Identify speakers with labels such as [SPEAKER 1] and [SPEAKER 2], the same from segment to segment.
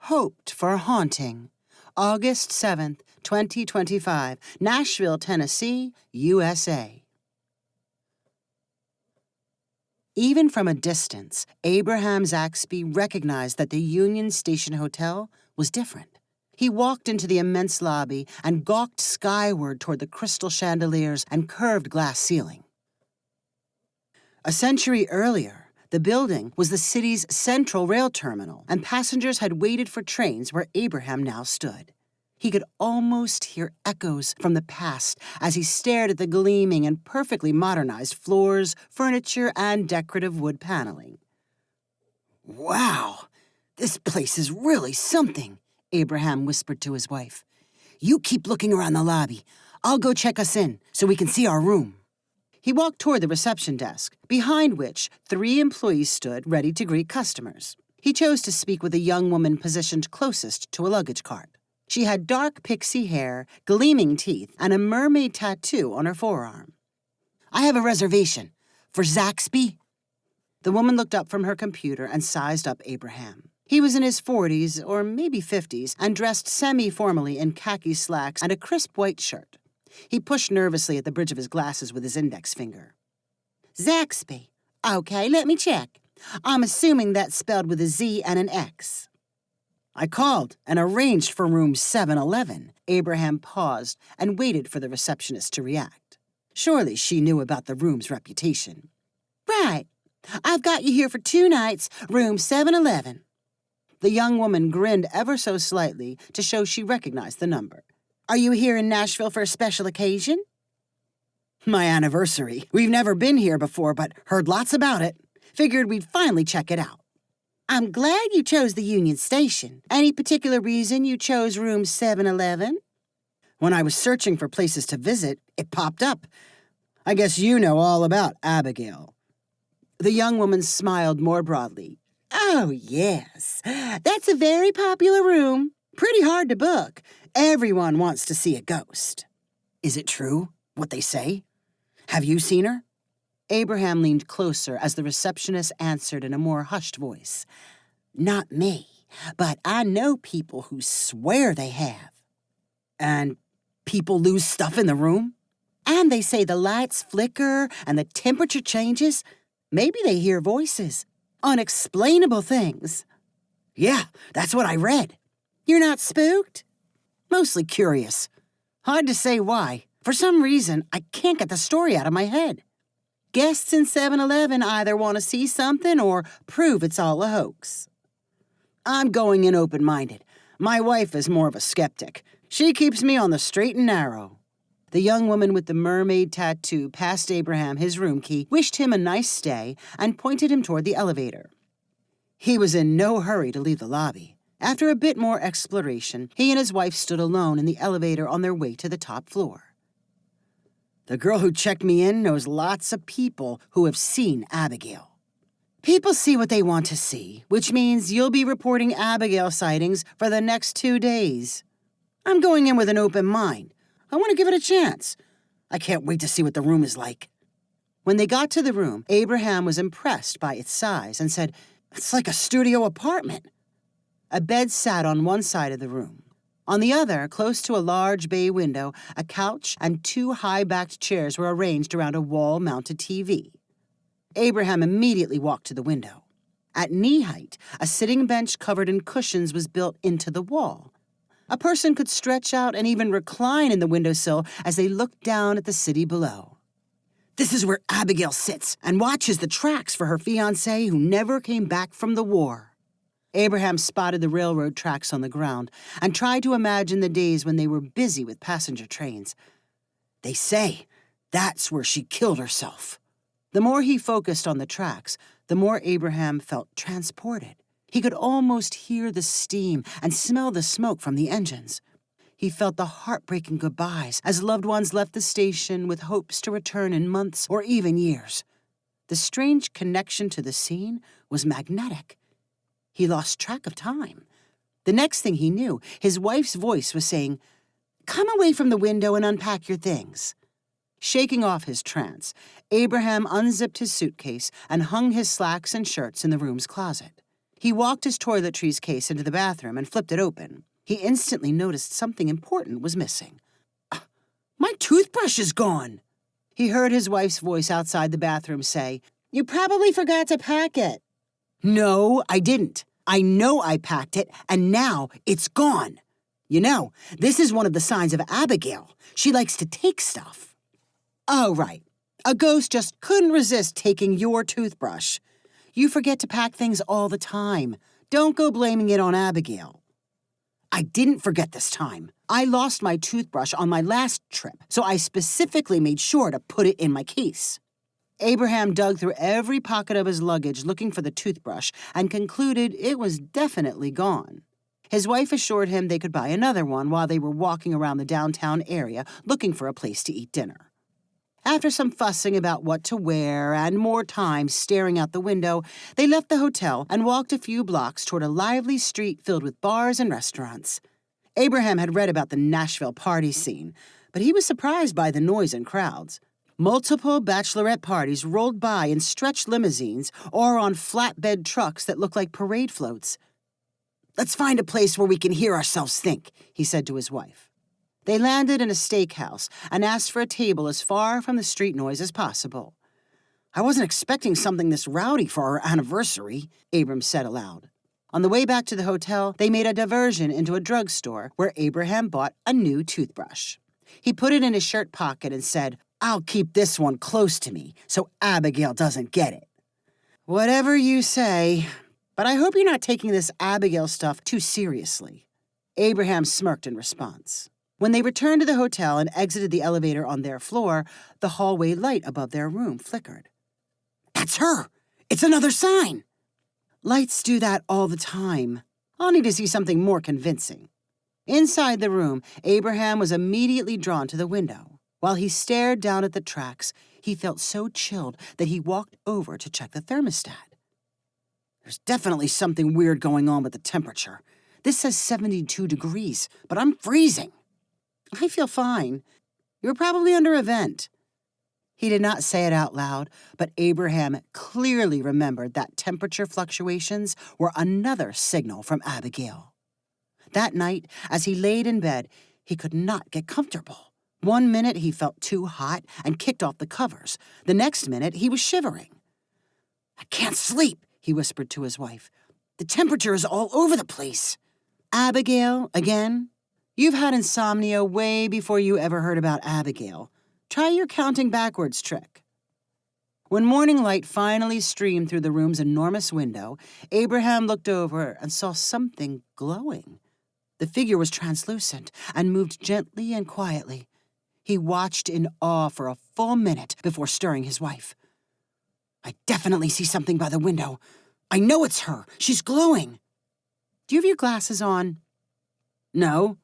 [SPEAKER 1] Hoped for a haunting. August 7th, 2025, Nashville, Tennessee, USA. Even from a distance, Abraham Zaxby recognized that the Union Station Hotel was different. He walked into the immense lobby and gawked skyward toward the crystal chandeliers and curved glass ceiling. A century earlier, the building was the city's central rail terminal, and passengers had waited for trains where Abraham now stood. He could almost hear echoes from the past as he stared at the gleaming and perfectly modernized floors, furniture, and decorative wood paneling. "Wow, this place is really something," Abraham whispered to his wife. "You keep looking around the lobby. I'll go check us in so we can see our room." He walked toward the reception desk, behind which 3 employees stood ready to greet customers. He chose to speak with a young woman positioned closest to a luggage cart. She had dark pixie hair, gleaming teeth, and a mermaid tattoo on her forearm. "I have a reservation. For Zaxby?" The woman looked up from her computer and sized up Abraham. He was in his 40s, or maybe 50s, and dressed semi-formally in khaki slacks and a crisp white shirt. He pushed nervously at the bridge of his glasses with his index finger. "Zaxby. Okay, let me check. I'm assuming that's spelled with a Z and an X." "I called and arranged for room 711. Abraham paused and waited for the receptionist to react. Surely she knew about the room's reputation. "Right. I've got you here for 2 nights, room 711. The young woman grinned ever so slightly to show she recognized the number. "Are you here in Nashville for a special occasion?" "My anniversary. We've never been here before, but heard lots about it. Figured we'd finally check it out." "I'm glad you chose the Union Station. Any particular reason you chose room 711? "When I was searching for places to visit, it popped up. I guess you know all about Abigail." The young woman smiled more broadly. "Oh, yes. That's a very popular room. Pretty hard to book. Everyone wants to see a ghost." "Is it true, what they say? Have you seen her?" Abraham leaned closer as the receptionist answered in a more hushed voice. "Not me, but I know people who swear they have." "And people lose stuff in the room?" "And they say the lights flicker and the temperature changes. Maybe they hear voices. Unexplainable things." "Yeah, that's what I read." "You're not spooked?" "Mostly curious. Hard to say why. For some reason, I can't get the story out of my head." "Guests in 711 either want to see something or prove it's all a hoax." "I'm going in open-minded. My wife is more of a skeptic. She keeps me on the straight and narrow." The young woman with the mermaid tattoo passed Abraham his room key, wished him a nice stay, and pointed him toward the elevator. He was in no hurry to leave the lobby. After a bit more exploration, he and his wife stood alone in the elevator on their way to the top floor. "The girl who checked me in knows lots of people who have seen Abigail." "People see what they want to see, which means you'll be reporting Abigail sightings for the next 2 days. I'm going in with an open mind. I want to give it a chance. I can't wait to see what the room is like." When they got to the room, Abraham was impressed by its size and said, "It's like a studio apartment." A bed sat on one side of the room. On the other, close to a large bay window, a couch and 2 high-backed chairs were arranged around a wall-mounted TV. Abraham immediately walked to the window. At knee height, a sitting bench covered in cushions was built into the wall. A person could stretch out and even recline in the windowsill as they looked down at the city below. "This is where Abigail sits and watches the tracks for her fiancé who never came back from the war." Abraham spotted the railroad tracks on the ground and tried to imagine the days when they were busy with passenger trains. "They say that's where she killed herself." The more he focused on the tracks, the more Abraham felt transported. He could almost hear the steam and smell the smoke from the engines. He felt the heartbreaking goodbyes as loved ones left the station with hopes to return in months or even years. The strange connection to the scene was magnetic. He lost track of time. The next thing he knew, his wife's voice was saying, "Come away from the window and unpack your things." Shaking off his trance, Abraham unzipped his suitcase and hung his slacks and shirts in the room's closet. He walked his toiletries case into the bathroom and flipped it open. He instantly noticed something important was missing. My toothbrush is gone! He heard his wife's voice outside the bathroom say, You probably forgot to pack it. No, I didn't. I know I packed it, and now it's gone. You know, this is one of the signs of Abigail. She likes to take stuff. Oh, right. A ghost just couldn't resist taking your toothbrush. You forget to pack things all the time. Don't go blaming it on Abigail. I didn't forget this time. I lost my toothbrush on my last trip, so I specifically made sure to put it in my case. Abraham dug through every pocket of his luggage looking for the toothbrush and concluded it was definitely gone. His wife assured him they could buy another one while they were walking around the downtown area looking for a place to eat dinner. After some fussing about what to wear and more time staring out the window, they left the hotel and walked a few blocks toward a lively street filled with bars and restaurants. Abraham had read about the Nashville party scene, but he was surprised by the noise and crowds. Multiple bachelorette parties rolled by in stretched limousines or on flatbed trucks that looked like parade floats. Let's find a place where we can hear ourselves think, he said to his wife. They landed in a steakhouse and asked for a table as far from the street noise as possible. I wasn't expecting something this rowdy for our anniversary, Abram said aloud. On the way back to the hotel, they made a diversion into a drugstore where Abraham bought a new toothbrush. He put it in his shirt pocket and said, I'll keep this one close to me so Abigail doesn't get it. Whatever you say, but I hope you're not taking this Abigail stuff too seriously. Abraham smirked in response. When they returned to the hotel and exited the elevator on their floor, the hallway light above their room flickered. That's her! It's another sign! Lights do that all the time. I'll need to see something more convincing. Inside the room, Abraham was immediately drawn to the window. While he stared down at the tracks, he felt so chilled that he walked over to check the thermostat. There's definitely something weird going on with the temperature. This says 72 degrees, but I'm freezing. I feel fine. You're probably under a vent. He did not say it out loud, but Abraham clearly remembered that temperature fluctuations were another signal from Abigail. That night, as he laid in bed, he could not get comfortable. One minute he felt too hot and kicked off the covers. The next minute he was shivering. I can't sleep, he whispered to his wife. The temperature is all over the place. Abigail, again? You've had insomnia way before you ever heard about Abigail. Try your counting backwards trick. When morning light finally streamed through the room's enormous window, Abraham looked over and saw something glowing. The figure was translucent and moved gently and quietly. He watched in awe for a full minute before stirring his wife. I definitely see something by the window. I know it's her. She's glowing. Do you have your glasses on? No.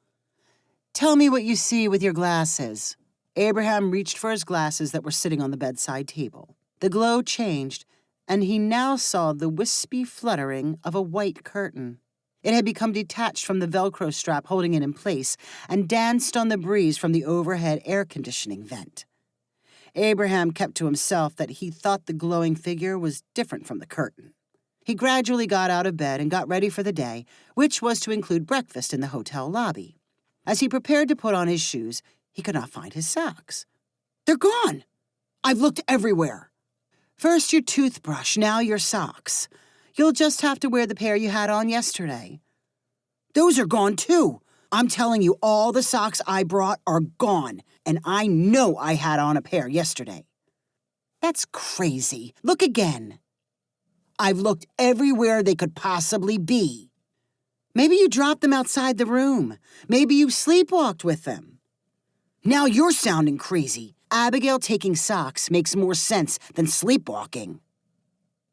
[SPEAKER 1] Tell me what you see with your glasses. Abraham reached for his glasses that were sitting on the bedside table. The glow changed, and he now saw the wispy fluttering of a white curtain. It had become detached from the Velcro strap holding it in place and danced on the breeze from the overhead air conditioning vent. Abraham kept to himself that he thought the glowing figure was different from the curtain. He gradually got out of bed and got ready for the day, which was to include breakfast in the hotel lobby. As he prepared to put on his shoes, he could not find his socks. They're gone! I've looked everywhere. First your toothbrush, now your socks. You'll just have to wear the pair you had on yesterday. Those are gone too. I'm telling you, all the socks I brought are gone, and I know I had on a pair yesterday. That's crazy. Look again. I've looked everywhere they could possibly be. Maybe you dropped them outside the room. Maybe you sleepwalked with them. Now you're sounding crazy. Abigail taking socks makes more sense than sleepwalking.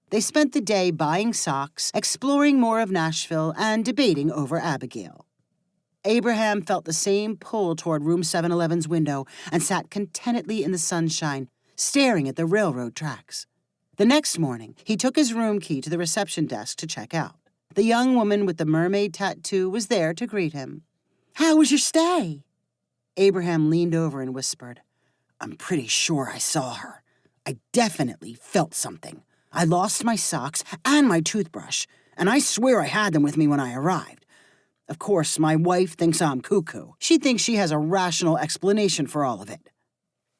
[SPEAKER 1] They spent the day buying socks, exploring more of Nashville, and debating over Abigail. Abraham felt the same pull toward room 711's window and sat contentedly in the sunshine, staring at the railroad tracks. The next morning, he took his room key to the reception desk to check out. The young woman with the mermaid tattoo was there to greet him. How was your stay? Abraham leaned over and whispered, I'm pretty sure I saw her. I definitely felt something. I lost my socks and my toothbrush. and I swear I had them with me when I arrived. Of course, my wife thinks I'm cuckoo. She thinks she has a rational explanation for all of it."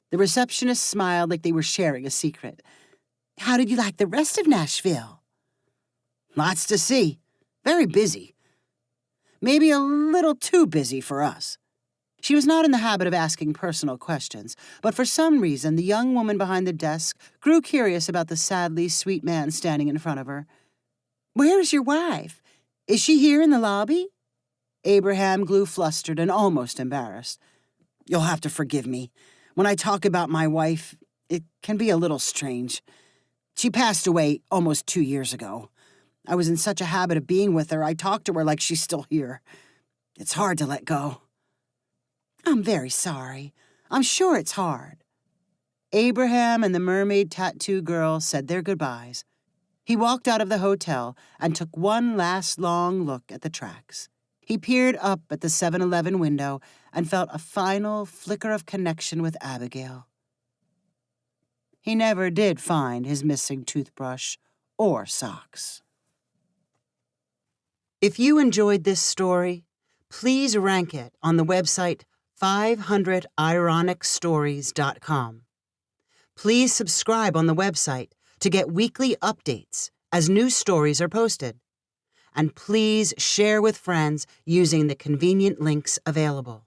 [SPEAKER 1] The receptionist smiled like they were sharing a secret. "How did you like the rest of Nashville?" "Lots to see. Very busy. Maybe a little too busy for us." She was not in the habit of asking personal questions, but for some reason the young woman behind the desk grew curious about the sadly sweet man standing in front of her. "Where is your wife? Is she here in the lobby?" Abraham grew flustered and almost embarrassed. "You'll have to forgive me. When I talk about my wife, it can be a little strange. She passed away almost 2 years ago. I was in such a habit of being with her, I talk to her like she's still here. It's hard to let go." "I'm very sorry. I'm sure it's hard." Abraham and the mermaid tattoo girl said their goodbyes. He walked out of the hotel and took one last long look at the tracks. He peered up at the 7-Eleven window and felt a final flicker of connection with Abigail. He never did find his missing toothbrush or socks. If you enjoyed this story, please rank it on the website 500ironicstories.com. Please subscribe on the website to get weekly updates as new stories are posted. And please share with friends using the convenient links available.